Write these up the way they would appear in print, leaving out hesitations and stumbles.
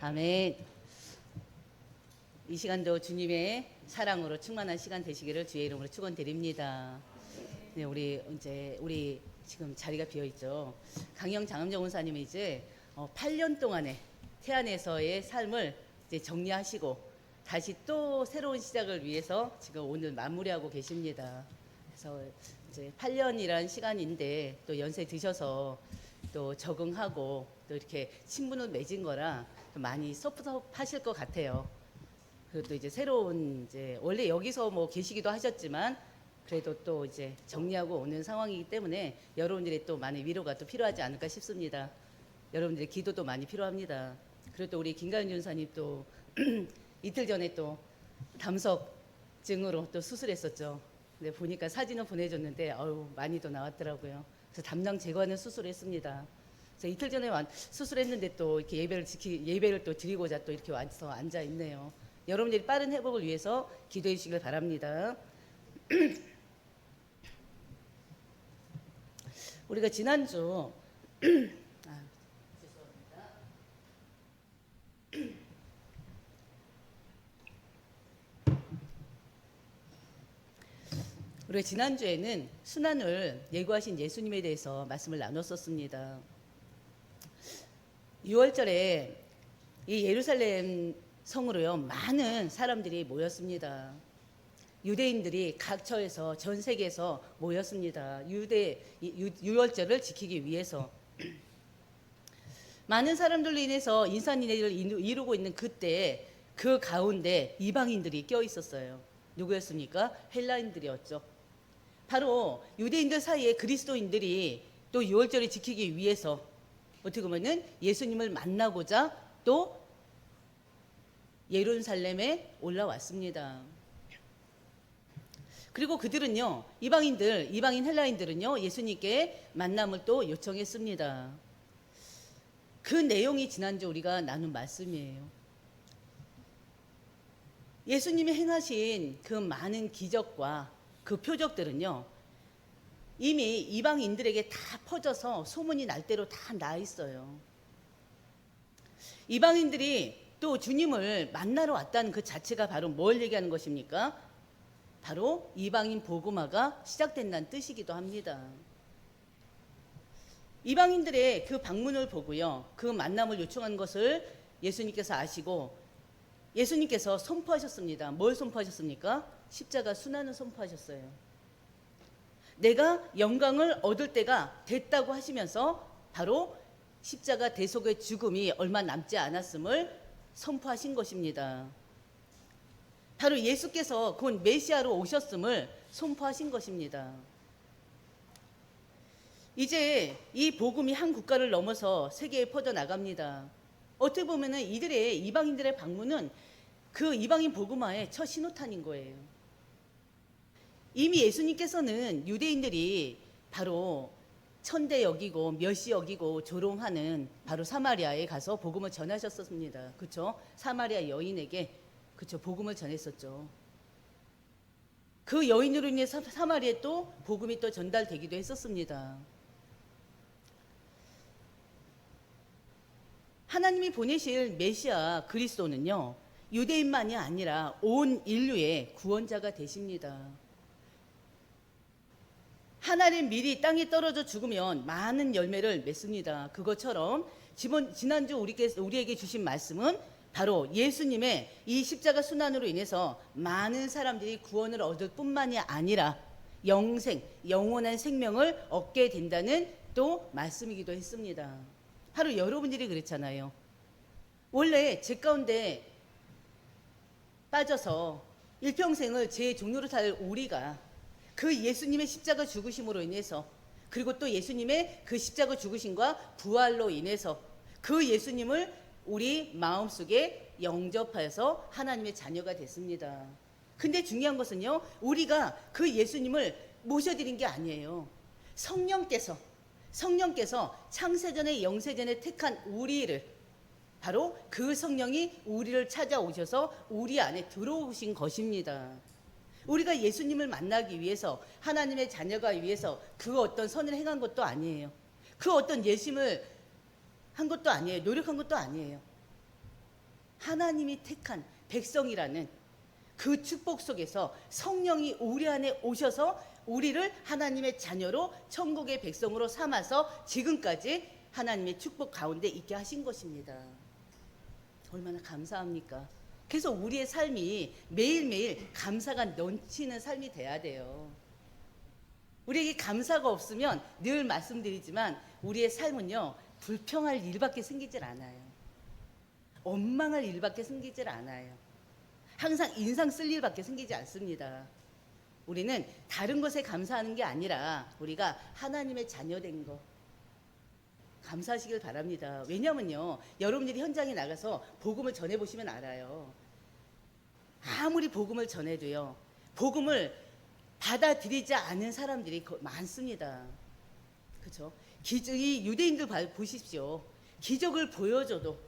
아멘. 이 시간도 주님의 사랑으로 충만한 시간 되시기를 주의 이름으로 축원드립니다. 네, 우리 지금 자리가 비어 있죠. 강영 장암정 원사님이 이제 8년 동안의 태안에서의 삶을 이제 정리하시고 다시 또 새로운 시작을 위해서 지금 오늘 마무리하고 계십니다. 그래서 이제 8년이란 시간인데 또 연세 드셔서 또 적응하고 또 이렇게 친분을 맺은 거라 많이 섭섭하실 것 같아요. 그리고 또 이제 새로운 이제 원래 여기서 뭐 계시기도 하셨지만 그래도 또 이제 정리하고 오는 상황이기 때문에 여러분들의 또 많은 위로가 또 필요하지 않을까 싶습니다. 여러분들의 기도도 많이 필요합니다. 그리고 또 우리 김가연 전사님 또 이틀 전에 또 담석증으로 또 수술했었죠. 근데 보니까 사진을 보내줬는데 많이 또 나왔더라고요. 그래서 담낭 제거하는 수술을 했습니다. 그래서 이틀 전에 수술했는데 또 이렇게 예배를 또 드리고자 또 이렇게 와서 앉아 있네요. 여러분들이 빠른 회복을 위해서 기도해 주시길 바랍니다. 우리가 지난주 우리가 지난주에는 순환을 예고하신 예수님에 대해서 말씀을 나눴었습니다. 6월절에 이 예루살렘 성으로요 많은 사람들이 모였습니다. 유대인들이 각처에서 전 세계에서 모였습니다. 6월절을 지키기 위해서 많은 사람들로 인해서 인산인해를 이루고 있는 그때 그 가운데 이방인들이 껴 있었어요. 누구였습니까? 헬라인들이었죠. 바로 유대인들 사이에 그리스도인들이 또 6월절을 지키기 위해서 어떻게 보면은 예수님을 만나고자 또 예루살렘에 올라왔습니다. 그리고 그들은요, 이방인 헬라인들은요, 예수님께 만남을 또 요청했습니다. 그 내용이 지난주 우리가 나눈 말씀이에요. 예수님이 행하신 그 많은 기적과 그 표적들은요, 이미 이방인들에게 다 퍼져서 소문이 날 대로 다 나 있어요. 이방인들이 또 주님을 만나러 왔다는 그 자체가 바로 뭘 얘기하는 것입니까? 바로 이방인 복음화가 시작된다는 뜻이기도 합니다. 이방인들의 그 방문을 보고요, 그 만남을 요청한 것을 예수님께서 아시고 예수님께서 선포하셨습니다. 뭘 선포하셨습니까? 십자가 순환을 선포하셨어요. 내가 영광을 얻을 때가 됐다고 하시면서 바로 십자가 대속의 죽음이 얼마 남지 않았음을 선포하신 것입니다. 바로 예수께서 곧 메시아로 오셨음을 선포하신 것입니다. 이제 이 복음이 한 국가를 넘어서 세계에 퍼져나갑니다. 어떻게 보면 이방인들의 방문은 그 이방인 복음화의 첫 신호탄인 거예요. 이미 예수님께서는 유대인들이 바로 천대 여기고 멸시 여기고 조롱하는 바로 사마리아에 가서 복음을 전하셨습니다. 그렇죠? 사마리아 여인에게 그렇죠, 복음을 전했었죠. 그 여인으로 인해 사마리아에 또 복음이 또 전달되기도 했었습니다. 하나님이 보내실 메시아 그리스도는요, 유대인만이 아니라 온 인류의 구원자가 되십니다. 하나님 미리 땅에 떨어져 죽으면 많은 열매를 맺습니다. 그것처럼 지난주 우리에게 주신 말씀은 바로 예수님의 이 십자가 순환으로 인해서 많은 사람들이 구원을 얻을 뿐만이 아니라 영원한 생명을 얻게 된다는 또 말씀이기도 했습니다. 바로 여러분들이 그랬잖아요. 원래 죄 가운데 빠져서 일평생을 죄의 종로로 살 우리가 그 예수님의 십자가 죽으심으로 인해서 그리고 또 예수님의 그 십자가 죽으심과 부활로 인해서 그 예수님을 우리 마음속에 영접해서 하나님의 자녀가 됐습니다. 근데 중요한 것은요, 우리가 그 예수님을 모셔드린 게 아니에요. 성령께서 창세전에 영세전에 택한 우리를 바로 그 성령이 우리를 찾아오셔서 우리 안에 들어오신 것입니다. 우리가 예수님을 만나기 위해서 하나님의 자녀가 위해서 그 어떤 선을 행한 것도 아니에요. 그 어떤 예심을 한 것도 아니에요. 노력한 것도 아니에요. 하나님이 택한 백성이라는 그 축복 속에서 성령이 우리 안에 오셔서 우리를 하나님의 자녀로 천국의 백성으로 삼아서 지금까지 하나님의 축복 가운데 있게 하신 것입니다. 얼마나 감사합니까? 그래서 우리의 삶이 매일매일 감사가 넘치는 삶이 돼야 돼요. 우리에게 감사가 없으면 늘 말씀드리지만 우리의 삶은요, 불평할 일밖에 생기질 않아요. 원망할 일밖에 생기질 않아요. 항상 인상 쓸 일밖에 생기지 않습니다. 우리는 다른 것에 감사하는 게 아니라 우리가 하나님의 자녀된 거 감사하시길 바랍니다. 왜냐면요, 여러분들이 현장에 나가서 복음을 전해보시면 알아요. 아무리 복음을 전해도요, 복음을 받아들이지 않은 사람들이 많습니다. 그렇죠? 이 유대인들 보십시오. 기적을 보여줘도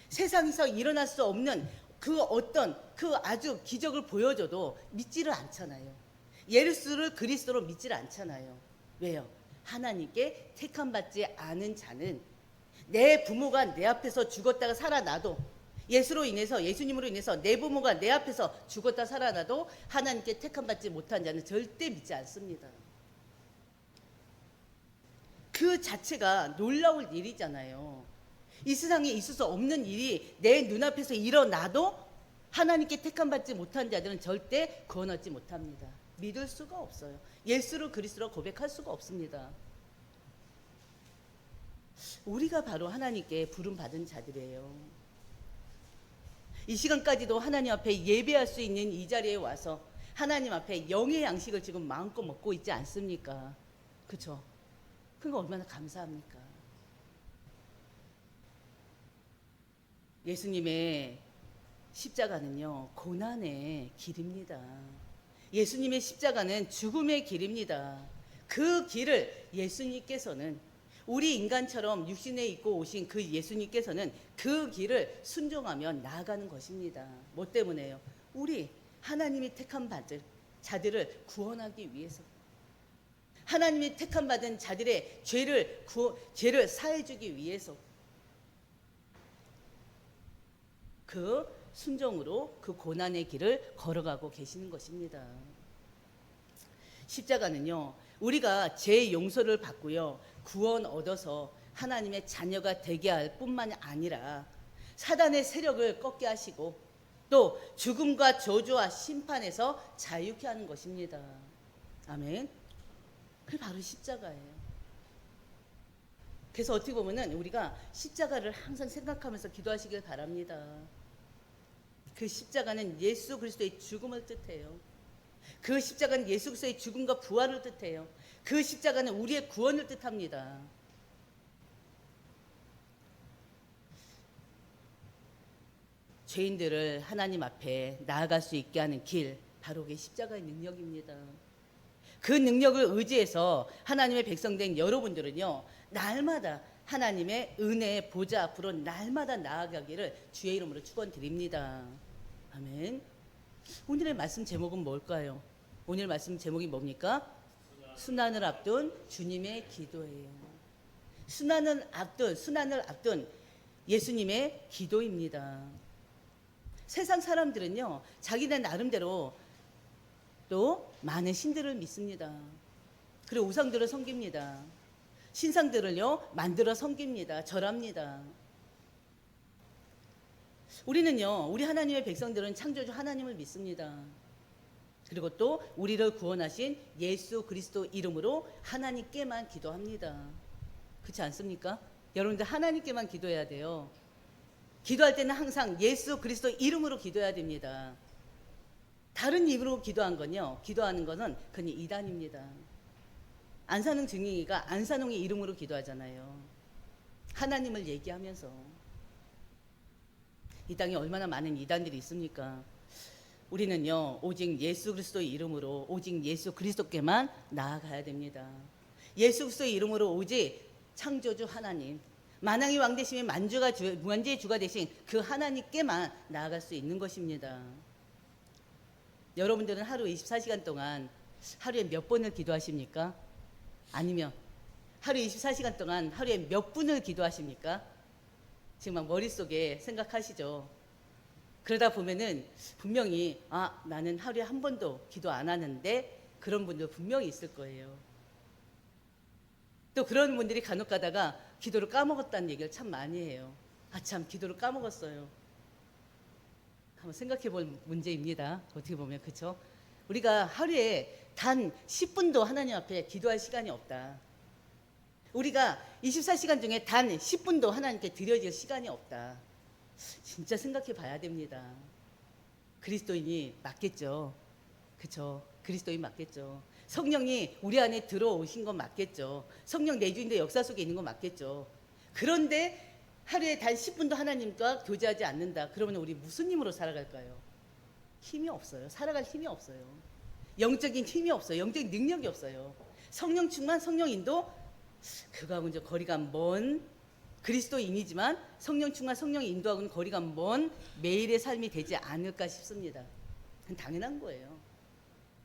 세상에서 일어날 수 없는 그 어떤 그 아주 기적을 보여줘도 믿지를 않잖아요. 예수를 그리스도로 믿지를 않잖아요. 왜요? 하나님께 택함받지 않은 자는 내 부모가 내 앞에서 죽었다가 살아나도 예수님으로 인해서 내 부모가 내 앞에서 죽었다 살아나도 하나님께 택함받지 못한 자는 절대 믿지 않습니다. 그 자체가 놀라울 일이잖아요. 이 세상에 있을 수 없는 일이 내 눈앞에서 일어나도 하나님께 택함받지 못한 자들은 절대 구원 얻지 못합니다. 믿을 수가 없어요. 예수를 그리스도로 고백할 수가 없습니다. 우리가 바로 하나님께 부름받은 자들이에요. 이 시간까지도 하나님 앞에 예배할 수 있는 이 자리에 와서 하나님 앞에 영의 양식을 지금 마음껏 먹고 있지 않습니까? 그렇죠? 그거 얼마나 감사합니까? 예수님의 십자가는요, 고난의 길입니다. 예수님의 십자가는 죽음의 길입니다. 그 길을 예수님께서는 우리 인간처럼 육신에 입고 오신 그 예수님께서는 그 길을 순종하며 나아가는 것입니다. 뭐 때문에요? 우리 하나님이 택함 받은 자들을 구원하기 위해서, 하나님이 택함 받은 자들의 죄를 사해주기 위해서 그 순종으로 그 고난의 길을 걸어가고 계시는 것입니다. 십자가는요, 우리가 죄 용서를 받고요, 구원 얻어서 하나님의 자녀가 되게 할 뿐만 아니라 사단의 세력을 꺾게 하시고 또 죽음과 저주와 심판에서 자유케 하는 것입니다. 아멘. 그게 바로 십자가예요. 그래서 어떻게 보면은 우리가 십자가를 항상 생각하면서 기도하시길 바랍니다. 그 십자가는 예수 그리스도의 죽음을 뜻해요. 그 십자가는 예수 그리스도의 죽음과 부활을 뜻해요. 그 십자가는 우리의 구원을 뜻합니다. 죄인들을 하나님 앞에 나아갈 수 있게 하는 길, 바로 그게 십자가의 능력입니다. 그 능력을 의지해서 하나님의 백성된 여러분들은요, 날마다 하나님의 은혜의 보좌 앞으로 날마다 나아가기를 주의 이름으로 축원드립니다. 아멘. 오늘의 말씀 제목은 뭘까요? 오늘 말씀 제목이 뭡니까? 순환을 앞둔 주님의 기도예요. 순환을 앞둔 예수님의 기도입니다. 세상 사람들은요, 자기네 나름대로 또 많은 신들을 믿습니다. 그리고 우상들을 섬깁니다. 신상들을요, 만들어 섬깁니다. 절합니다. 우리는요, 우리 하나님의 백성들은 창조주 하나님을 믿습니다. 그리고 또 우리를 구원하신 예수 그리스도 이름으로 하나님께만 기도합니다. 그렇지 않습니까? 여러분들 하나님께만 기도해야 돼요. 기도할 때는 항상 예수 그리스도 이름으로 기도해야 됩니다. 다른 이름으로 기도하는 것은 그냥 이단입니다. 안산홍 증인이가 안산홍의 이름으로 기도하잖아요. 하나님을 얘기하면서. 이 땅에 얼마나 많은 이단들이 있습니까? 우리는요, 오직 예수 그리스도의 이름으로 오직 예수 그리스도께만 나아가야 됩니다. 예수 그리스도의 이름으로 오직 창조주 하나님, 만왕의 왕 되시며 만주의 주가 되신 그 하나님께만 나아갈 수 있는 것입니다. 여러분들은 하루 24시간 동안 하루에 몇 번을 기도하십니까? 아니면 하루 24시간 동안 하루에 몇 분을 기도하십니까? 지금 막 머릿속에 생각하시죠? 그러다 보면은 분명히 나는 하루에 한 번도 기도 안 하는데 그런 분들 분명히 있을 거예요. 또 그런 분들이 간혹 가다가 기도를 까먹었다는 얘기를 참 많이 해요. 참 기도를 까먹었어요. 한번 생각해 볼 문제입니다. 어떻게 보면 그렇죠? 우리가 하루에 단 10분도 하나님 앞에 기도할 시간이 없다. 우리가 24시간 중에 단 10분도 하나님께 드려질 시간이 없다. 진짜 생각해 봐야 됩니다. 그리스도인이 맞겠죠. 그렇죠? 그리스도인 맞겠죠. 성령이 우리 안에 들어오신 건 맞겠죠. 성령 내주인의 역사 속에 있는 건 맞겠죠. 그런데 하루에 단 10분도 하나님과 교제하지 않는다. 그러면 우리 무슨 힘으로 살아갈까요? 힘이 없어요. 살아갈 힘이 없어요. 영적인 힘이 없어요. 영적인 능력이 없어요. 성령 충만, 성령 인도, 그거하고 이제 거리가 먼 그리스도인이지만 성령 충만, 성령 인도하고는 거리가 먼 매일의 삶이 되지 않을까 싶습니다. 그건 당연한 거예요.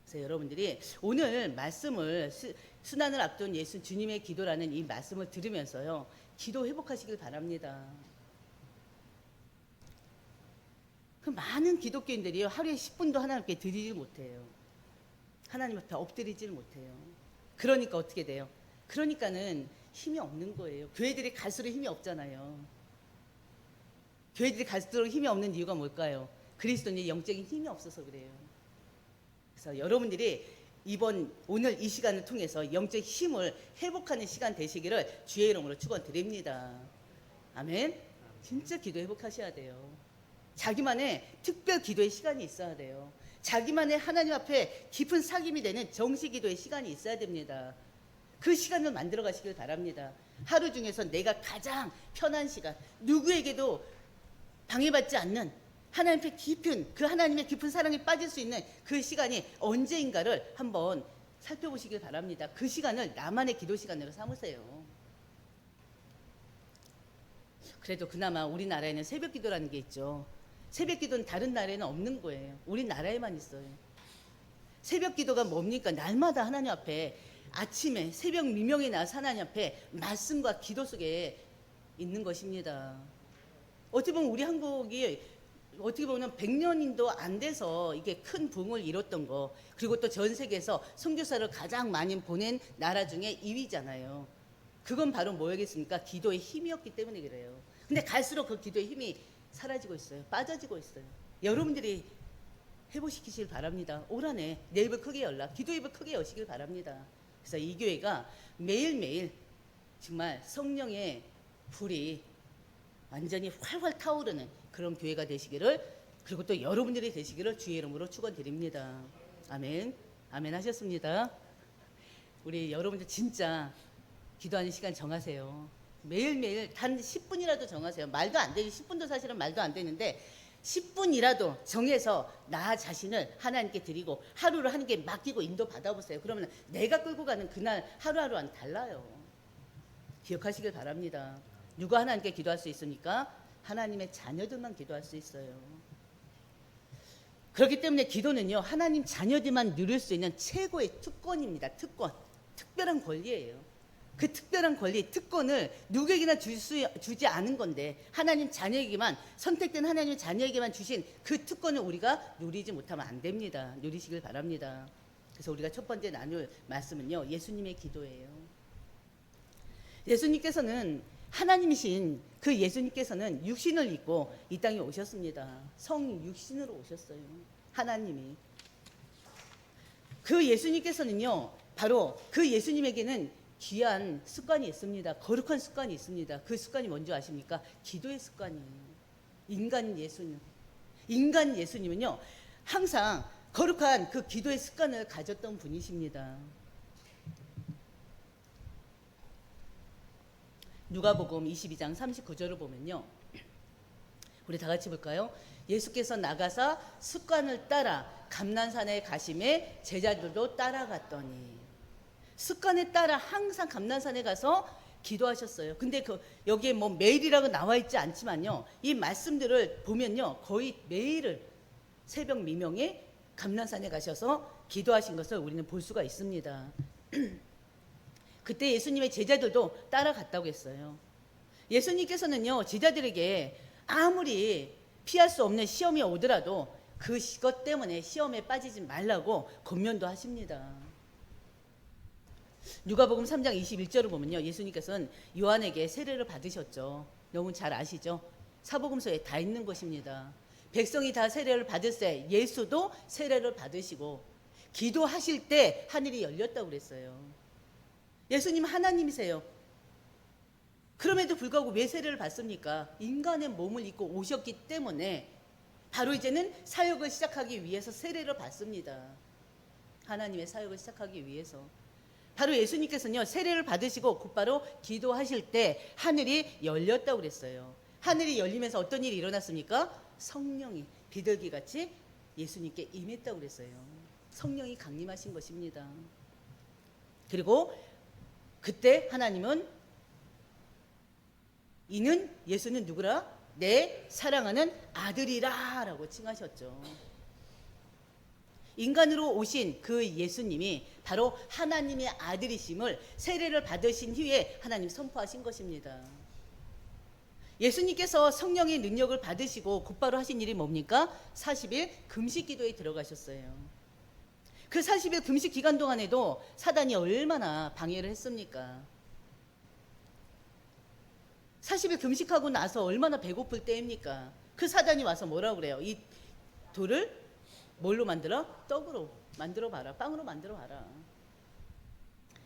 그래서 여러분들이 오늘 말씀을 순환을 앞둔 예수 주님의 기도라는 이 말씀을 들으면서요, 기도 회복하시길 바랍니다. 그 많은 기독교인들이요, 하루에 10분도 하나님께 드리지 못해요. 하나님 앞에 엎드리질 못해요. 그러니까 어떻게 돼요? 그러니까는 힘이 없는 거예요. 교회들이 갈수록 힘이 없잖아요. 교회들이 갈수록 힘이 없는 이유가 뭘까요? 그리스도인의 영적인 힘이 없어서 그래요. 그래서 여러분들이 오늘 이 시간을 통해서 영적 힘을 회복하는 시간 되시기를 주의 이름으로 축원드립니다. 아멘. 진짜 기도 회복하셔야 돼요. 자기만의 특별 기도의 시간이 있어야 돼요. 자기만의 하나님 앞에 깊은 사귐이 되는 정시 기도의 시간이 있어야 됩니다. 그 시간을 만들어 가시길 바랍니다. 하루 중에서 내가 가장 편한 시간, 누구에게도 방해받지 않는 하나님 앞에 깊은, 그 하나님의 깊은 사랑에 빠질 수 있는 그 시간이 언제인가를 한번 살펴보시길 바랍니다. 그 시간을 나만의 기도 시간으로 삼으세요. 그래도 그나마 우리나라에는 새벽 기도라는 게 있죠. 새벽 기도는 다른 나라에는 없는 거예요. 우리나라에만 있어요. 새벽 기도가 뭡니까? 날마다 하나님 앞에 아침에 새벽 미명에 나와서 하나님 앞에 말씀과 기도 속에 있는 것입니다. 어떻게 보면 우리 한국이 어떻게 보면 100년도 안 돼서 이게 큰 부흥을 이뤘던 거, 그리고 또 전 세계에서 선교사를 가장 많이 보낸 나라 중에 2위잖아요. 그건 바로 뭐겠습니까? 기도의 힘이었기 때문에 그래요. 근데 갈수록 그 기도의 힘이 사라지고 있어요. 빠져지고 있어요. 여러분들이 회복시키시길 바랍니다. 올 한해 내 입을 크게 열라. 기도 입을 크게 여시길 바랍니다. 그래서 이 교회가 매일매일 정말 성령의 불이 완전히 활활 타오르는 그런 교회가 되시기를, 그리고 또 여러분들이 되시기를 주의 이름으로 축원드립니다. 아멘. 아멘 하셨습니다. 우리 여러분들 진짜 기도하는 시간 정하세요. 매일매일 단 10분이라도 정하세요. 말도 안 되지. 10분도 사실은 말도 안 되는데 10분이라도 정해서 나 자신을 하나님께 드리고 하루를 하나님께 맡기고 인도 받아보세요. 그러면 내가 끌고 가는 그날 하루하루는 달라요. 기억하시길 바랍니다. 누가 하나님께 기도할 수 있습니까? 하나님의 자녀들만 기도할 수 있어요. 그렇기 때문에 기도는요, 하나님 자녀들만 누릴 수 있는 최고의 특권입니다. 특권. 특별한 권리예요. 그 특별한 권리, 특권을 누구에게나 주지 않은 건데, 하나님 자녀에게만, 선택된 하나님 자녀에게만 주신 그 특권을 우리가 누리지 못하면 안 됩니다. 누리시길 바랍니다. 그래서 우리가 첫 번째 나눌 말씀은요, 예수님의 기도예요. 예수님께서는, 하나님이신 그 예수님께서는 육신을 입고 이 땅에 오셨습니다. 성육신으로 오셨어요. 하나님이. 그 예수님께서는요, 바로 그 예수님에게는 귀한 습관이 있습니다. 거룩한 습관이 있습니다. 그 습관이 뭔지 아십니까? 기도의 습관이에요. 인간 예수님은요, 항상 거룩한 그 기도의 습관을 가졌던 분이십니다. 누가복음 22장 39절을 보면요, 우리 다 같이 볼까요? 예수께서 나가사 습관을 따라 감난산에 가심에 제자들도 따라갔더니, 습관에 따라 항상 감난산에 가서 기도하셨어요. 근데 여기에 뭐 매일이라고 나와 있지 않지만요, 이 말씀들을 보면요, 거의 매일을 새벽 미명에 감난산에 가셔서 기도하신 것을 우리는 볼 수가 있습니다. 그때 예수님의 제자들도 따라갔다고 했어요. 예수님께서는요, 제자들에게 아무리 피할 수 없는 시험이 오더라도 그것 때문에 시험에 빠지지 말라고 권면도 하십니다. 누가복음 3장 21절을 보면요, 예수님께서는 요한에게 세례를 받으셨죠. 너무 잘 아시죠? 사복음서에 다 있는 것입니다. 백성이 다 세례를 받을세 예수도 세례를 받으시고 기도하실 때 하늘이 열렸다고 그랬어요. 예수님 하나님이세요. 그럼에도 불구하고 왜 세례를 받습니까? 인간의 몸을 입고 오셨기 때문에 바로 이제는 사역을 시작하기 위해서 세례를 받습니다. 하나님의 사역을 시작하기 위해서. 바로 예수님께서는요, 세례를 받으시고 곧바로 기도하실 때 하늘이 열렸다고 그랬어요. 하늘이 열리면서 어떤 일이 일어났습니까? 성령이 비둘기같이 예수님께 임했다고 그랬어요. 성령이 강림하신 것입니다. 그리고 그때 하나님은 이는 예수는 누구라? 내 사랑하는 아들이라 라고 칭하셨죠. 인간으로 오신 그 예수님이 바로 하나님의 아들이심을 세례를 받으신 후에 하나님 선포하신 것입니다. 예수님께서 성령의 능력을 받으시고 곧바로 하신 일이 뭡니까? 40일 금식 기도에 들어가셨어요. 그 40일 금식 기간 동안에도 사단이 얼마나 방해를 했습니까? 40일 금식하고 나서 얼마나 배고플 때입니까? 그 사단이 와서 뭐라고 그래요? 이 돌을 뭘로 만들어? 떡으로 만들어 봐라. 빵으로 만들어 봐라.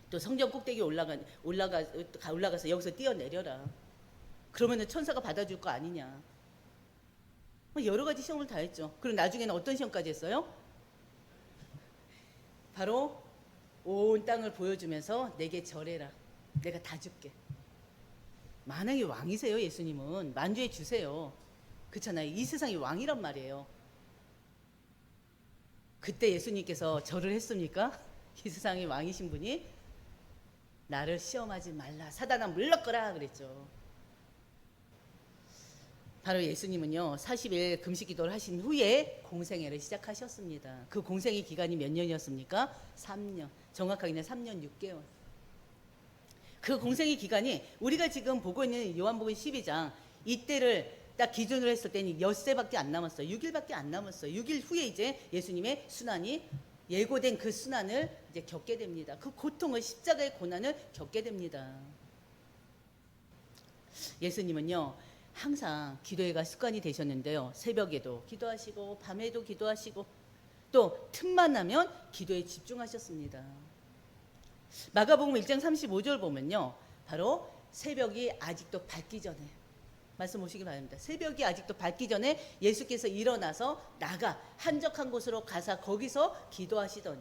또 성전 꼭대기 올라가서 여기서 뛰어내려라. 그러면은 천사가 받아줄 거 아니냐. 여러 가지 시험을 다 했죠. 그리고 나중에는 어떤 시험까지 했어요? 바로 온 땅을 보여주면서 내게 절해라. 내가 다 줄게. 만왕의 왕이세요. 예수님은 만주해 주세요. 그렇잖아요. 이 세상의 왕이란 말이에요. 그때 예수님께서 절을 했습니까? 이 세상의 왕이신 분이 나를 시험하지 말라. 사단아 물러거라 그랬죠. 바로 예수님은요, 40일 금식 기도를 하신 후에 공생애를 시작하셨습니다. 그 공생애 기간이 몇 년이었습니까? 3년. 정확하게는 3년 6개월. 그 공생애 기간이 우리가 지금 보고 있는 요한복음 12장 이때를 딱 기준으로 했을 때는 엿새밖에 안 남았어요. 6일밖에 안 남았어요. 6일 후에 이제 예수님의 순환이 예고된 그 순환을 이제 겪게 됩니다. 그 고통을 십자가의 고난을 겪게 됩니다. 예수님은요, 항상 기도회가 습관이 되셨는데요. 새벽에도 기도하시고 밤에도 기도하시고 또 틈만 나면 기도에 집중하셨습니다. 마가복음 1장 35절 보면요, 바로 새벽이 아직도 밝기 전에, 말씀 보시기 바랍니다. 새벽이 아직도 밝기 전에 예수께서 일어나서 나가 한적한 곳으로 가서 거기서 기도하시더니,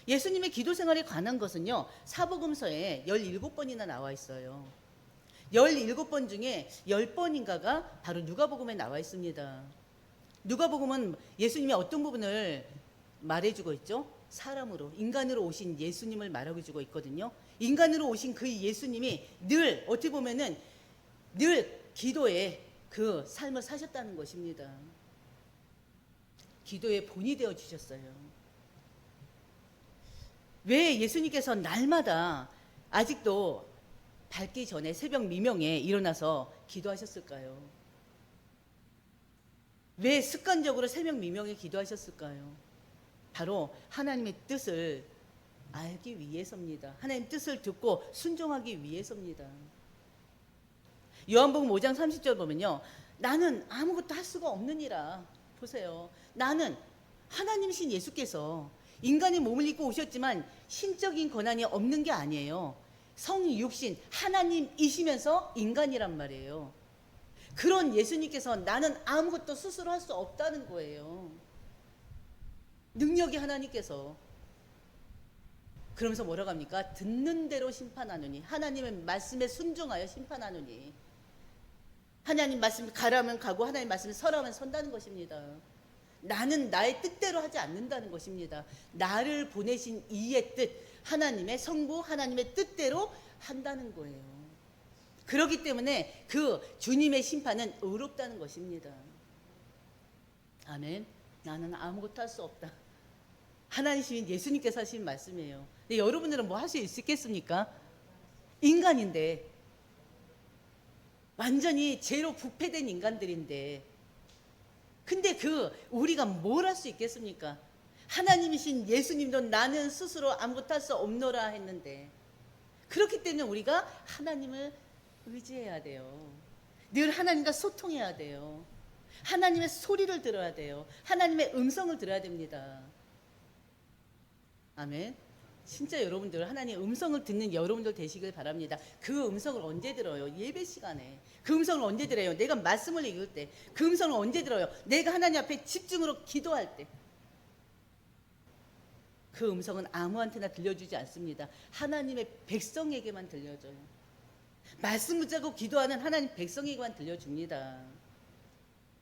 예수님의 기도 생활에 관한 것은요, 사복음서에 17번이나 나와 있어요. 17번 중에 10번인가가 바로 누가복음에 나와 있습니다. 누가복음은 예수님의 어떤 부분을 말해주고 있죠? 사람으로, 인간으로 오신 예수님을 말해주고 있거든요. 인간으로 오신 그 예수님이 늘 어떻게 보면은 늘 기도에 그 삶을 사셨다는 것입니다. 기도의 본이 되어 주셨어요. 왜 예수님께서 날마다 아직도 밝기 전에 새벽 미명에 일어나서 기도하셨을까요? 왜 습관적으로 새벽 미명에 기도하셨을까요? 바로 하나님의 뜻을 알기 위해서입니다. 하나님의 뜻을 듣고 순종하기 위해서입니다. 요한복음 5장 30절 보면요, 나는 아무것도 할 수가 없느니라. 보세요. 나는 하나님이신 예수께서 인간의 몸을 입고 오셨지만 신적인 권한이 없는 게 아니에요. 성육신 하나님이시면서 인간이란 말이에요. 그런 예수님께서 나는 아무것도 스스로 할 수 없다는 거예요. 능력이 하나님께서. 그러면서 뭐라고 합니까? 듣는 대로 심판하노니, 하나님의 말씀에 순종하여 심판하노니, 하나님 말씀 가라면 가고 하나님 말씀에 서라면 선다는 것입니다. 나는 나의 뜻대로 하지 않는다는 것입니다. 나를 보내신 이의 뜻, 하나님의 성부, 하나님의 뜻대로 한다는 거예요. 그렇기 때문에 그 주님의 심판은 의롭다는 것입니다. 아멘. 나는 아무것도 할 수 없다. 하나님이신 예수님께서 하신 말씀이에요. 근데 여러분들은 뭐 할 수 있겠습니까? 인간인데. 완전히 죄로 부패된 인간들인데, 근데 우리가 뭘 할 수 있겠습니까? 하나님이신 예수님도 나는 스스로 아무것도 할 수 없노라 했는데, 그렇기 때문에 우리가 하나님을 의지해야 돼요. 늘 하나님과 소통해야 돼요. 하나님의 소리를 들어야 돼요. 하나님의 음성을 들어야 됩니다. 아멘. 진짜 여러분들 하나님의 음성을 듣는 여러분들 되시길 바랍니다. 그 음성을 언제 들어요? 예배 시간에. 그 음성을 언제 들어요? 내가 말씀을 읽을 때. 그 음성을 언제 들어요? 내가 하나님 앞에 집중으로 기도할 때. 그 음성은 아무한테나 들려주지 않습니다. 하나님의 백성에게만 들려줘요. 말씀 붙잡고 기도하는 하나님 백성에게만 들려줍니다.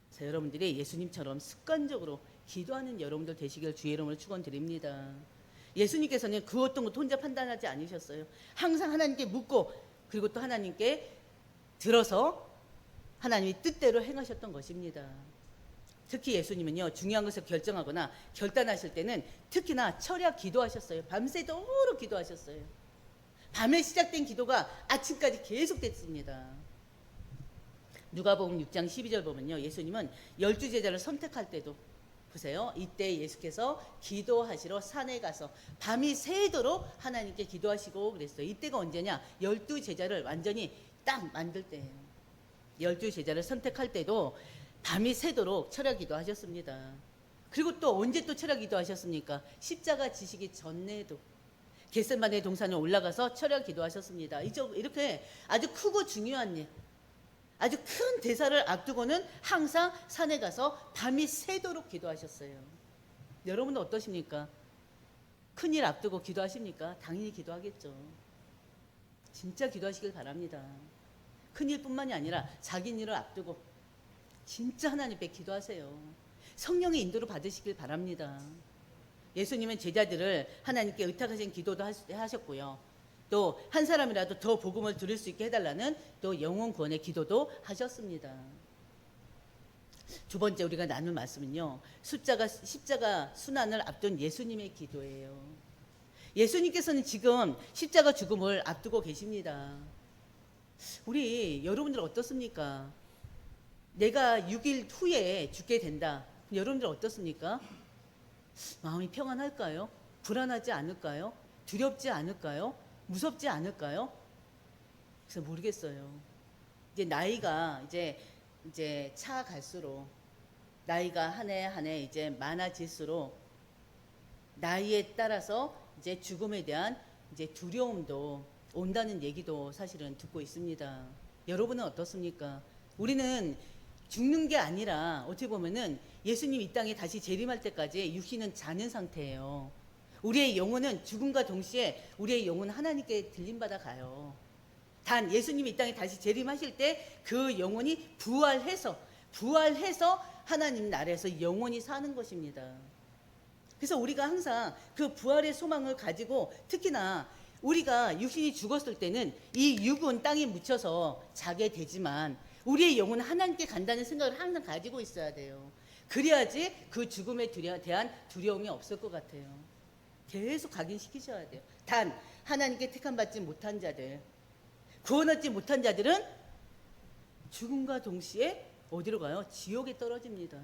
그래서 여러분들이 예수님처럼 습관적으로 기도하는 여러분들 되시길 주의 이름으로 축원드립니다. 예수님께서는 그 어떤 것도 혼자 판단하지 않으셨어요. 항상 하나님께 묻고, 그리고 또 하나님께 들어서 하나님의 뜻대로 행하셨던 것입니다. 특히 예수님은요, 중요한 것을 결정하거나 결단하실 때는 특히나 철야 기도하셨어요. 밤새도록 기도하셨어요. 밤에 시작된 기도가 아침까지 계속됐습니다. 누가복음 6장 12절 보면요, 예수님은 12제자를 선택할 때도 보세요. 이때 예수께서 기도하시러 산에 가서 밤이 새도록 하나님께 기도하시고 그랬어요. 이때가 언제냐? 12제자를 완전히 딱 만들 때예요. 12제자를 선택할 때도 밤이 새도록 철야 기도하셨습니다. 그리고 또 언제 또 철야 기도하셨습니까? 십자가 지시기 전에도 겟세마네 동산에 올라가서 철야 기도하셨습니다. 이렇게 아주 크고 중요한 일, 아주 큰 대사를 앞두고는 항상 산에 가서 밤이 새도록 기도하셨어요. 여러분은 어떠십니까? 큰일 앞두고 기도하십니까? 당연히 기도하겠죠. 진짜 기도하시길 바랍니다. 큰일뿐만이 아니라 자기 일을 앞두고 진짜 하나님께 기도하세요. 성령의 인도를 받으시길 바랍니다. 예수님은 제자들을 하나님께 의탁하신 기도도 하셨고요. 또 한 사람이라도 더 복음을 들을 수 있게 해달라는 또 영혼 구원의 기도도 하셨습니다. 두 번째 우리가 나눌 말씀은요, 십자가 순환을 앞둔 예수님의 기도예요. 예수님께서는 지금 십자가 죽음을 앞두고 계십니다. 우리 여러분들 어떻습니까? 내가 6일 후에 죽게 된다. 여러분들 어떻습니까? 마음이 평안할까요? 불안하지 않을까요? 두렵지 않을까요? 무섭지 않을까요? 그래서 모르겠어요. 이제 나이가 이제 차갈수록, 나이가 한 해 한 해 이제 많아질수록 나이에 따라서 이제 죽음에 대한 이제 두려움도 온다는 얘기도 사실은 듣고 있습니다. 여러분은 어떻습니까? 우리는 죽는 게 아니라 어떻게 보면은 예수님 이 땅에 다시 재림할 때까지 육신은 자는 상태예요. 우리의 영혼은 죽음과 동시에 우리의 영혼은 하나님께 들림받아 가요. 단 예수님이 이 땅에 다시 재림하실 때 그 영혼이 부활해서 하나님 나라에서 영원히 사는 것입니다. 그래서 우리가 항상 그 부활의 소망을 가지고, 특히나 우리가 육신이 죽었을 때는 이 육은 땅에 묻혀서 자게 되지만 우리의 영혼은 하나님께 간다는 생각을 항상 가지고 있어야 돼요. 그래야지 그 죽음에 대한 두려움이 없을 것 같아요. 계속 각인시키셔야 돼요. 단 하나님께 택함받지 못한 자들, 구원 얻지 못한 자들은 죽음과 동시에 어디로 가요? 지옥에 떨어집니다.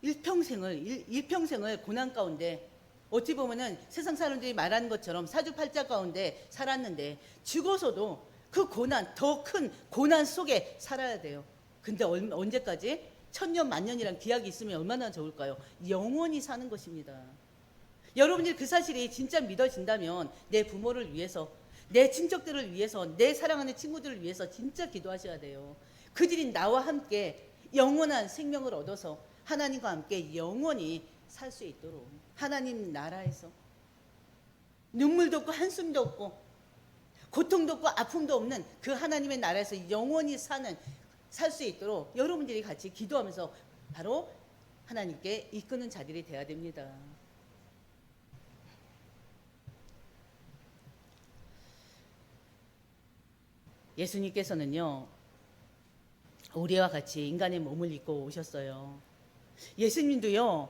일평생을 고난 가운데, 어찌 보면은 세상 사람들이 말하는 것처럼 사주팔자 가운데 살았는데 죽어서도 그 고난, 더 큰 고난 속에 살아야 돼요. 근데 언제까지? 천년 만년이란 기약이 있으면 얼마나 좋을까요? 영원히 사는 것입니다. 여러분들 그 사실이 진짜 믿어진다면 내 부모를 위해서, 내 친척들을 위해서, 내 사랑하는 친구들을 위해서 진짜 기도하셔야 돼요. 그들이 나와 함께 영원한 생명을 얻어서 하나님과 함께 영원히 살 수 있도록, 하나님 나라에서 눈물도 없고 한숨도 없고 고통도 없고 아픔도 없는 그 하나님의 나라에서 영원히 살 수 있도록 여러분들이 같이 기도하면서 바로 하나님께 이끄는 자들이 되어야 됩니다. 예수님께서는요, 우리와 같이 인간의 몸을 입고 오셨어요. 예수님도요,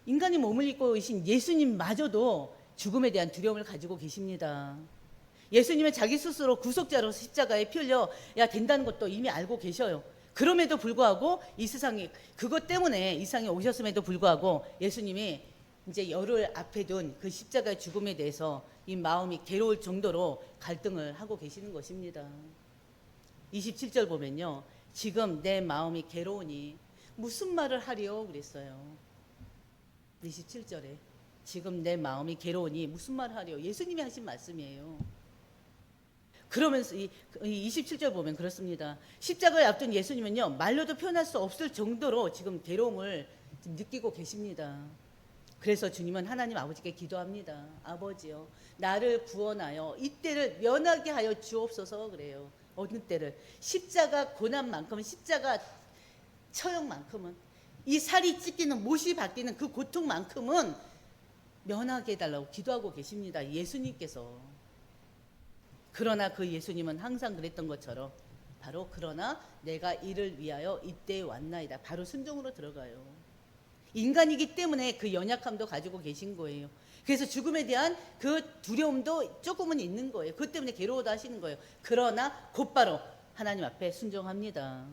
인간의 몸을 입고 오신 예수님마저도 죽음에 대한 두려움을 가지고 계십니다. 예수님은 자기 스스로 구속자로 십자가에 피 흘려 야 된다는 것도 이미 알고 계셔요. 그럼에도 불구하고 이 세상에 그것 때문에 이 세상에 오셨음에도 불구하고 예수님이 이제 열을 앞에 둔 그 십자가의 죽음에 대해서 이 마음이 괴로울 정도로 갈등을 하고 계시는 것입니다. 27절 보면요. 지금 내 마음이 괴로우니 무슨 말을 하리요 그랬어요. 27절에 지금 내 마음이 괴로우니 무슨 말을 하리요. 예수님이 하신 말씀이에요. 그러면서 이 27절 보면 그렇습니다. 십자가에 앞둔 예수님은요. 말로도 표현할 수 없을 정도로 지금 괴로움을 지금 느끼고 계십니다. 그래서 주님은 하나님 아버지께 기도합니다. 아버지요, 나를 구원하여 이때를 면하게 하여 주옵소서 그래요. 어느 때를? 십자가 고난만큼은, 십자가 처형만큼은, 이 살이 찢기는, 못이 바뀌는 그 고통만큼은 면하게 해달라고 기도하고 계십니다. 예수님께서. 그러나 그 예수님은 항상 그랬던 것처럼 바로 그러나 내가 이를 위하여 이때에 왔나이다. 바로 순종으로 들어가요. 인간이기 때문에 그 연약함도 가지고 계신 거예요. 그래서 죽음에 대한 그 두려움도 조금은 있는 거예요. 그것 때문에 괴로워도 하시는 거예요. 그러나 곧바로 하나님 앞에 순종합니다.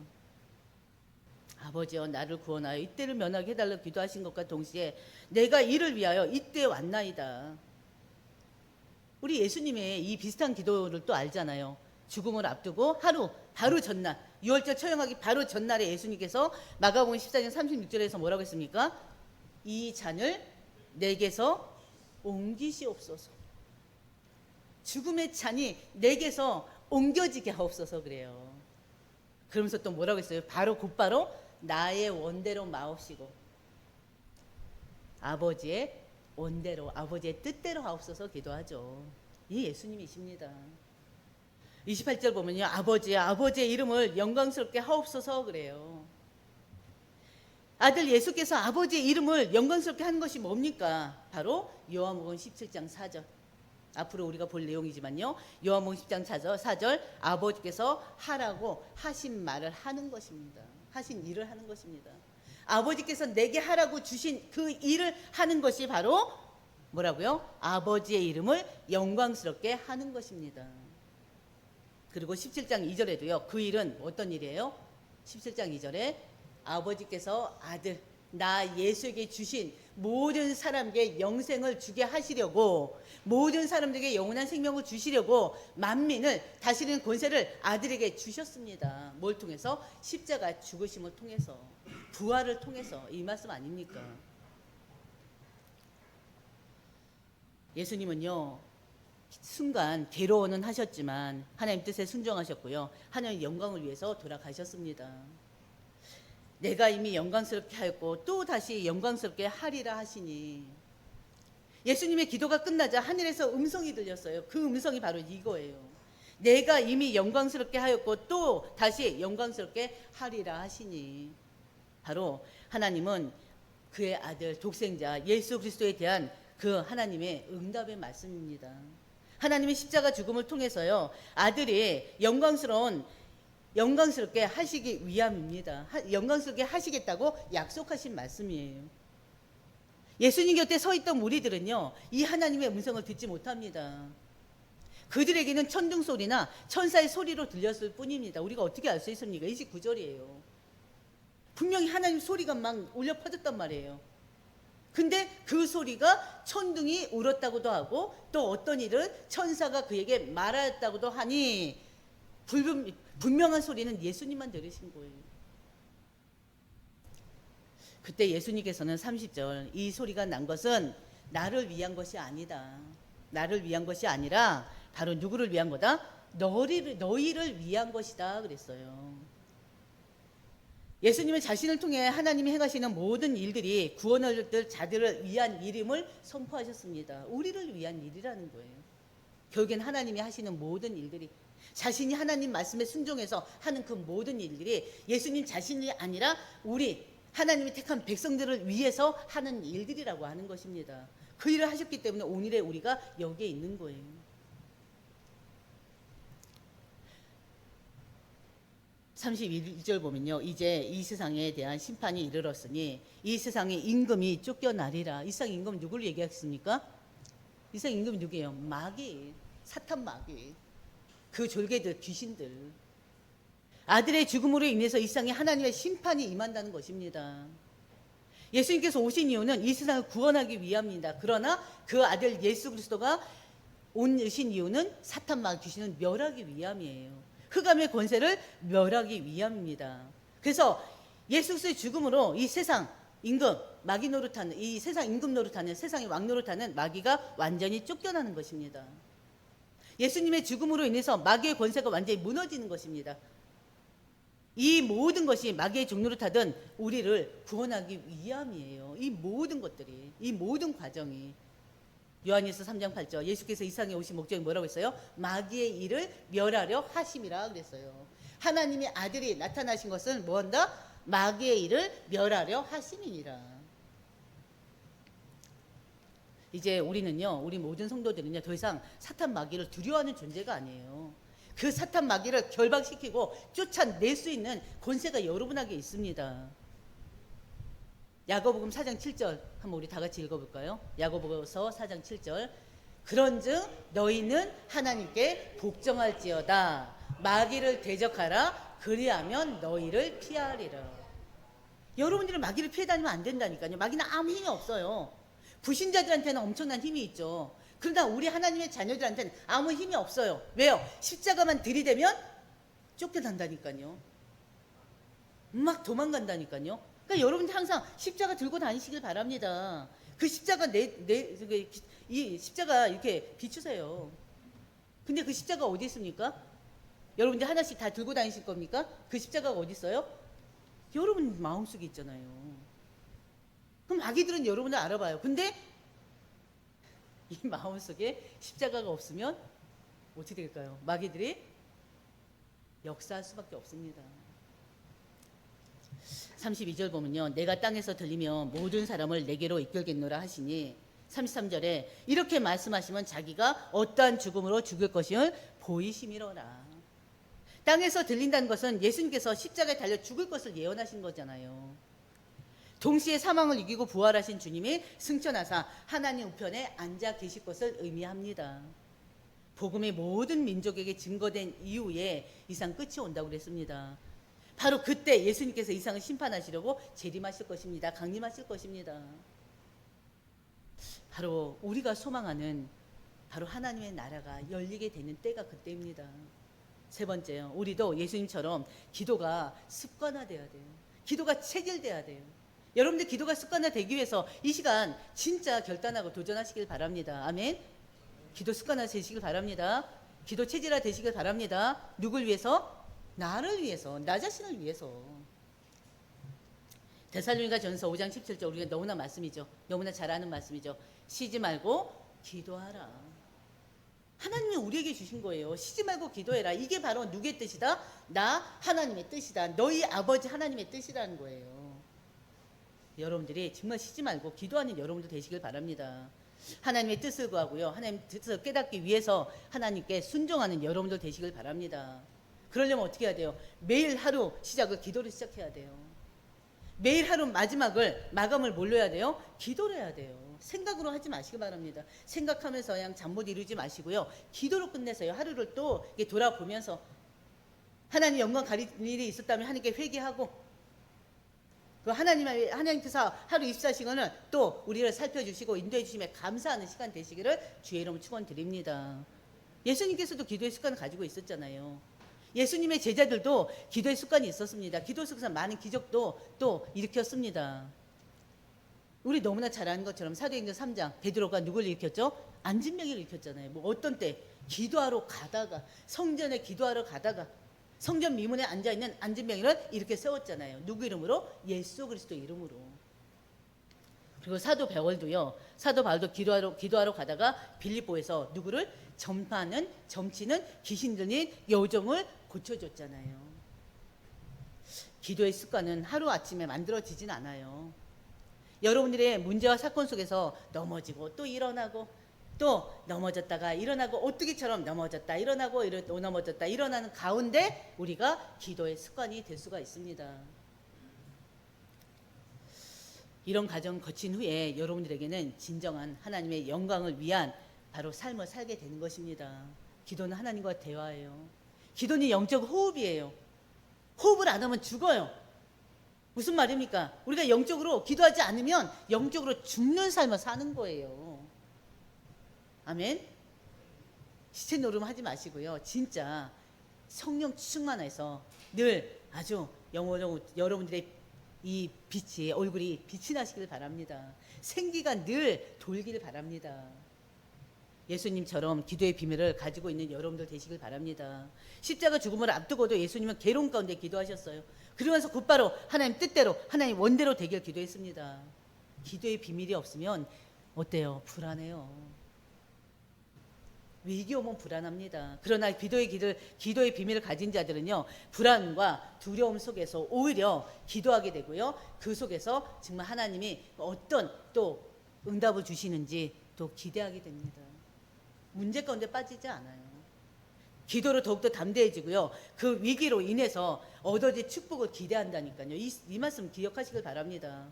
아버지여, 나를 구원하여 이때를 면하게 해달라고 기도하신 것과 동시에 내가 이를 위하여 이때에 왔나이다. 우리 예수님의 이 비슷한 기도를 또 알잖아요. 죽음을 앞두고 바로 전날, 6월절 처형하기 바로 전날에 예수님께서 마가복음 14장 36절에서 뭐라고 했습니까? 이 잔을 내게서 옮기시옵소서. 죽음의 잔이 내게서 옮겨지게 하옵소서 그래요. 그러면서 또 뭐라고 했어요? 곧바로 나의 원대로 마옵시고 아버지의 원대로, 아버지의 뜻대로 하옵소서 기도하죠. 이 예수님이십니다. 28절 보면요. 아버지의 이름을 영광스럽게 하옵소서 그래요. 아들 예수께서 아버지의 이름을 영광스럽게 하는 것이 뭡니까? 바로 요한복음 17장 4절. 앞으로 우리가 볼 내용이지만요. 요한복음 10장 4절 아버지께서 하라고 하신 말을 하는 것입니다. 하신 일을 하는 것입니다. 아버지께서 내게 하라고 주신 그 일을 하는 것이 바로 뭐라고요? 아버지의 이름을 영광스럽게 하는 것입니다. 그리고 17장 2절에도요. 그 일은 어떤 일이에요? 17장 2절에 아버지께서 아들 나 예수에게 주신 모든 사람에게 영생을 주게 하시려고, 모든 사람들에게 영원한 생명을 주시려고 만민을 다스리는 권세를 아들에게 주셨습니다. 뭘 통해서? 십자가 죽으심을 통해서, 부활을 통해서. 이 말씀 아닙니까? 예수님은요 순간 괴로워는 하셨지만 하나님 뜻에 순종하셨고요. 하나님의 영광을 위해서 돌아가셨습니다. 내가 이미 영광스럽게 하였고 또 다시 영광스럽게 하리라 하시니, 예수님의 기도가 끝나자 하늘에서 음성이 들렸어요. 그 음성이 바로 이거예요. 내가 이미 영광스럽게 하였고 또 다시 영광스럽게 하리라 하시니, 바로 하나님은 그의 아들 독생자 예수 그리스도에 대한 그 하나님의 응답의 말씀입니다. 하나님의 십자가 죽음을 통해서요 아들이 영광스럽게 하시기 위함입니다. 영광스럽게 하시겠다고 약속하신 말씀이에요. 예수님 곁에 서 있던 무리들은요 이 하나님의 음성을 듣지 못합니다. 그들에게는 천둥 소리나 천사의 소리로 들렸을 뿐입니다. 우리가 어떻게 알 수 있습니까? 29절이에요. 분명히 하나님 소리가 막 울려 퍼졌단 말이에요. 근데 그 소리가 천둥이 울었다고도 하고 또 어떤 일은 천사가 그에게 말하였다고도 하니 분명한 소리는 예수님만 들으신 거예요. 그때 예수님께서는 30절 이 소리가 난 것은 나를 위한 것이 아니다. 나를 위한 것이 아니라 바로 누구를 위한 거다? 너희를 위한 것이다 그랬어요. 예수님은 자신을 통해 하나님이 행하시는 모든 일들이 구원을 얻을 자들을 위한 일임을 선포하셨습니다. 우리를 위한 일이라는 거예요. 결국엔 하나님이 하시는 모든 일들이, 자신이 하나님 말씀에 순종해서 하는 그 모든 일들이 예수님 자신이 아니라 우리 하나님이 택한 백성들을 위해서 하는 일들이라고 하는 것입니다. 그 일을 하셨기 때문에 오늘의 우리가 여기에 있는 거예요. 32절 보면요. 이제 이 세상에 대한 심판이 이르렀으니 이 세상의 임금이 쫓겨나리라. 이 세상 임금 누구를 얘기하겠습니까? 이 세상 임금이 누구예요? 마귀. 사탄 마귀, 그 졸개들, 귀신들. 아들의 죽음으로 인해서 이 세상에 하나님의 심판이 임한다는 것입니다. 예수님께서 오신 이유는 이 세상을 구원하기 위함입니다. 그러나 그 아들 예수 그리스도가 오신 이유는 사탄 마귀 귀신을 멸하기 위함이에요. 흑암의 권세를 멸하기 위함입니다. 그래서 예수 그리스도의 죽음으로 이 세상 임금 마귀 노릇하는, 이 세상 임금 노릇하는, 세상의 왕 노릇하는 마귀가 완전히 쫓겨나는 것입니다. 예수님의 죽음으로 인해서 마귀의 권세가 완전히 무너지는 것입니다. 이 모든 것이 마귀의 종로를 타든 우리를 구원하기 위함이에요. 이 모든 것들이, 이 모든 과정이. 요한일서 3장 8절, 예수께서 이 세상에 오신 목적이 뭐라고 했어요? 마귀의 일을 멸하려 하심이라 그랬어요. 하나님의 아들이 나타나신 것은 뭐한다? 마귀의 일을 멸하려 하심이니라. 이제 우리는요, 우리 모든 성도들은요, 더 이상 사탄 마귀를 두려워하는 존재가 아니에요. 그 사탄 마귀를 결박시키고 쫓아낼 수 있는 권세가 여러분에게 있습니다. 야고보금 4장 7절 한번 우리 다 같이 읽어볼까요? 야고보서 4장 7절, 그런즉 너희는 하나님께 복종할지어다. 마귀를 대적하라. 그리하면 너희를 피하리라. 여러분들은 마귀를 피해 다니면 안 된다니까요. 마귀는 아무 힘이 없어요. 불신자들한테는 엄청난 힘이 있죠. 그러나 우리 하나님의 자녀들한테는 아무 힘이 없어요. 왜요? 십자가만 들이대면 쫓겨난다니까요. 막 도망간다니까요. 그러니까 여러분들 항상 십자가 들고 다니시길 바랍니다. 그 십자가 이 십자가 이렇게 비추세요. 근데 그 십자가 어디 있습니까? 여러분들 하나씩 다 들고 다니실 겁니까? 그 십자가가 어디 있어요? 여러분 마음속에 있잖아요. 그럼 마귀들은 여러분을 알아봐요. 근데 이 마음속에 십자가가 없으면 어떻게 될까요? 마귀들이 역사할 수밖에 없습니다. 32절 보면요, 내가 땅에서 들리면 모든 사람을 내게로 이끌겠노라 하시니, 33절에 이렇게 말씀하시면 자기가 어떠한 죽음으로 죽을 것을 보이심이로라. 땅에서 들린다는 것은 예수님께서 십자가에 달려 죽을 것을 예언하신 거잖아요. 동시에 사망을 이기고 부활하신 주님이 승천하사 하나님 우편에 앉아 계실 것을 의미합니다. 복음이 모든 민족에게 증거된 이후에 이상 끝이 온다고 그랬습니다. 바로 그때 예수님께서 이 세상을 심판하시려고 재림하실 것입니다. 강림하실 것입니다. 바로 우리가 소망하는 바로 하나님의 나라가 열리게 되는 때가 그때입니다. 세 번째요, 우리도 예수님처럼 기도가 습관화돼야 돼요. 기도가 체질돼야 돼요. 여러분들 기도가 습관화되기 위해서 이 시간 진짜 결단하고 도전하시길 바랍니다. 아멘. 기도 습관화 되시길 바랍니다. 기도 체질화 되시길 바랍니다. 누굴 위해서? 나를 위해서, 나 자신을 위해서. 데살로니가 전서 5장 17절, 우리가 너무나 말씀이죠. 너무나 잘 아는 말씀이죠. 쉬지 말고 기도하라. 하나님이 우리에게 주신 거예요. 쉬지 말고 기도해라. 이게 바로 누구의 뜻이다? 나 하나님의 뜻이다. 너희 아버지 하나님의 뜻이라는 거예요. 여러분들이 정말 쉬지 말고 기도하는 여러분들 되시길 바랍니다. 하나님의 뜻을 구하고요, 하나님의 뜻을 깨닫기 위해서 하나님께 순종하는 여러분들 되시길 바랍니다. 그러려면 어떻게 해야 돼요? 매일 하루 시작을 기도를 시작해야 돼요. 매일 하루 마감을 뭘로 해야 돼요? 기도로 해야 돼요. 생각으로 하지 마시기 바랍니다. 생각하면서 그냥 잠 못 이루지 마시고요, 기도로 끝내세요. 하루를 또 돌아보면서 하나님 영광 가릴 일이 있었다면 하나님께 회개하고, 그 하나님께서 하루 24시간을 또 우리를 살펴주시고 인도해 주심에 감사하는 시간 되시기를 주의 이름으로 축원드립니다. 예수님께서도 기도의 습관을 가지고 있었잖아요. 예수님의 제자들도 기도의 습관이 있었습니다. 기도 속에서 많은 기적도 또 일으켰습니다. 우리 너무나 잘 아는 것처럼 사도행전 3장 베드로가 누굴 일으켰죠? 안진병이를 일으켰잖아요. 뭐 어떤 때 기도하러 가다가, 성전에 기도하러 가다가 성전 미문에 앉아있는 안진병이를 이렇게 세웠잖아요. 누구 이름으로? 예수 그리스도 이름으로. 그리고 사도 바울도요, 사도 바울도 기도하러 가다가 빌립보에서 누구를? 점치는 귀신 들린 여종을 고쳐줬잖아요. 기도의 습관은 하루아침에 만들어지진 않아요. 여러분들의 문제와 사건 속에서 넘어지고 또 일어나고 또 넘어졌다가 일어나고, 오뚜기처럼 넘어졌다 일어나고 넘어졌다 일어나는 가운데 우리가 기도의 습관이 될 수가 있습니다. 이런 과정 거친 후에 여러분들에게는 진정한 하나님의 영광을 위한 바로 삶을 살게 되는 것입니다. 기도는 하나님과 대화예요. 기도는 영적 호흡이에요. 호흡을 안 하면 죽어요. 무슨 말입니까? 우리가 영적으로 기도하지 않으면 영적으로 죽는 삶을 사는 거예요. 아멘. 시체 노름 하지 마시고요. 진짜 성령 충만해서 늘 아주 영원히 여러분들의 이 빛이, 얼굴이 빛이 나시길 바랍니다. 생기가 늘 돌기를 바랍니다. 예수님처럼 기도의 비밀을 가지고 있는 여러분들 되시길 바랍니다. 십자가 죽음을 앞두고도 예수님은 괴로움 가운데 기도하셨어요. 그러면서 곧바로 하나님 뜻대로, 하나님 원대로 되길 기도했습니다. 기도의 비밀이 없으면 어때요? 불안해요. 위기 오면 불안합니다. 그러나 기도의 비밀을 가진 자들은요, 불안과 두려움 속에서 오히려 기도하게 되고요, 그 속에서 정말 하나님이 어떤 또 응답을 주시는지 또 기대하게 됩니다. 문제 가운데 빠지지 않아요. 기도로 더욱더 담대해지고요, 그 위기로 인해서 얻어질 축복을 기대한다니까요. 이 말씀 기억하시길 바랍니다.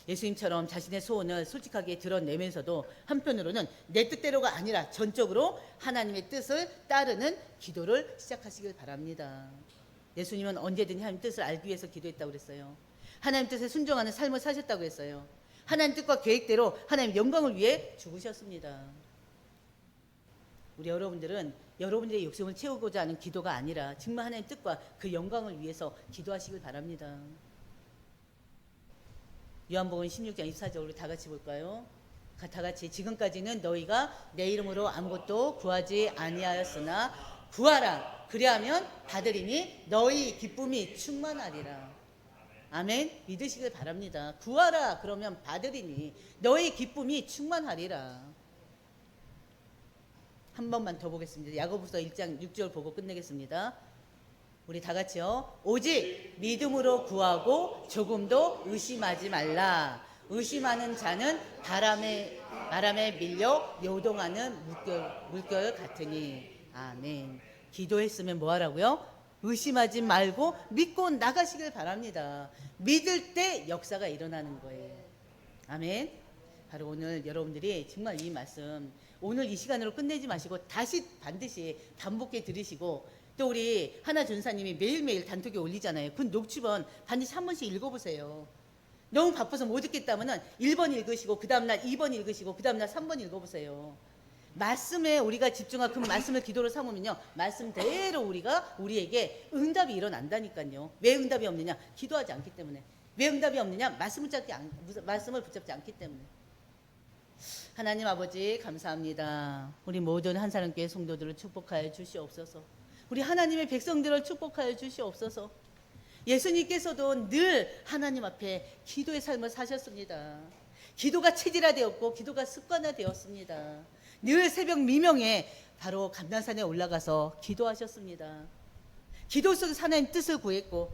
예수님처럼 자신의 소원을 솔직하게 드러내면서도 한편으로는 내 뜻대로가 아니라 전적으로 하나님의 뜻을 따르는 기도를 시작하시길 바랍니다. 예수님은 언제든지 하나님 뜻을 알기 위해서 기도했다고 그랬어요. 하나님 뜻에 순종하는 삶을 사셨다고 했어요. 하나님 뜻과 계획대로 하나님 영광을 위해 죽으셨습니다. 우리 여러분들은 여러분들의 욕심을 채우고자 하는 기도가 아니라 정말 하나님 뜻과 그 영광을 위해서 기도하시길 바랍니다. 요한복음 16장 24절 우리 다 같이 볼까요? 다 같이. 지금까지는 너희가 내 이름으로 아무것도 구하지 아니하였으나 구하라. 그리하면 받으리니 너희 기쁨이 충만하리라. 아멘. 믿으시길 바랍니다. 구하라. 그러면 받으리니 너희 기쁨이 충만하리라. 한 번만 더 보겠습니다. 야고보서 1장 6절 보고 끝내겠습니다. 우리 다 같이요. 오직 믿음으로 구하고 조금도 의심하지 말라. 의심하는 자는 바람에 밀려 요동하는 물결 같으니. 아멘. 기도했으면 뭐 하라고요? 의심하지 말고 믿고 나가시길 바랍니다. 믿을 때 역사가 일어나는 거예요. 아멘. 바로 오늘 여러분들이 정말 이 말씀 오늘 이 시간으로 끝내지 마시고 다시 반드시 반복해 들으시고, 또 우리 하나 전사님이 매일매일 단톡에 올리잖아요. 그 녹취본 반드시 한 번씩 읽어보세요. 너무 바빠서 못 읽겠다면 1번 읽으시고 그 다음날 2번 읽으시고 그 다음날 3번 읽어보세요. 말씀에 우리가 집중하고 그 말씀을 기도로 삼으면요, 말씀대로 우리에게 응답이 일어난다니까요. 왜 응답이 없느냐? 기도하지 않기 때문에. 왜 응답이 없느냐? 말씀을 붙잡지 않기 때문에. 하나님 아버지 감사합니다. 우리 모든 한사람교회 성도들을 축복하여 주시옵소서. 우리 하나님의 백성들을 축복하여 주시옵소서. 예수님께서도 늘 하나님 앞에 기도의 삶을 사셨습니다. 기도가 체질화되었고 기도가 습관화되었습니다. 늘 새벽 미명에 바로 감난산에 올라가서 기도하셨습니다. 기도 속에서 하나님 뜻을 구했고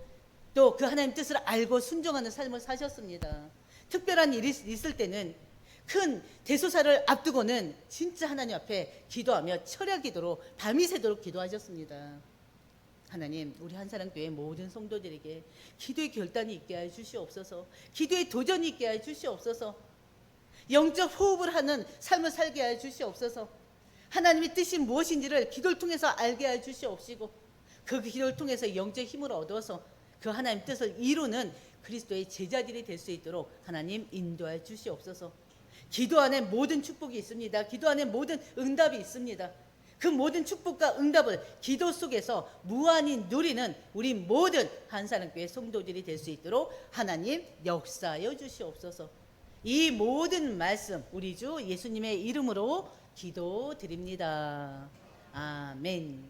또 그 하나님 뜻을 알고 순종하는 삶을 사셨습니다. 특별한 일이 있을 때는 큰 대소사를 앞두고는 진짜 하나님 앞에 기도하며 철야 기도로 밤이 새도록 기도하셨습니다. 하나님, 우리 한사랑교회 모든 성도들에게 기도의 결단이 있게 하여 주시옵소서. 기도의 도전이 있게 하여 주시옵소서. 영적 호흡을 하는 삶을 살게 하여 주시옵소서. 하나님의 뜻이 무엇인지를 기도를 통해서 알게 하여 주시옵시고, 그 기도를 통해서 영적 힘을 얻어서 그 하나님 뜻을 이루는 그리스도의 제자들이 될 수 있도록 하나님 인도하여 주시옵소서. 기도 안에 모든 축복이 있습니다. 기도 안에 모든 응답이 있습니다. 그 모든 축복과 응답을 기도 속에서 무한히 누리는 우리 모든 한사랑교회 성도들이 될 수 있도록 하나님 역사하여 주시옵소서. 이 모든 말씀 우리 주 예수님의 이름으로 기도드립니다. 아멘.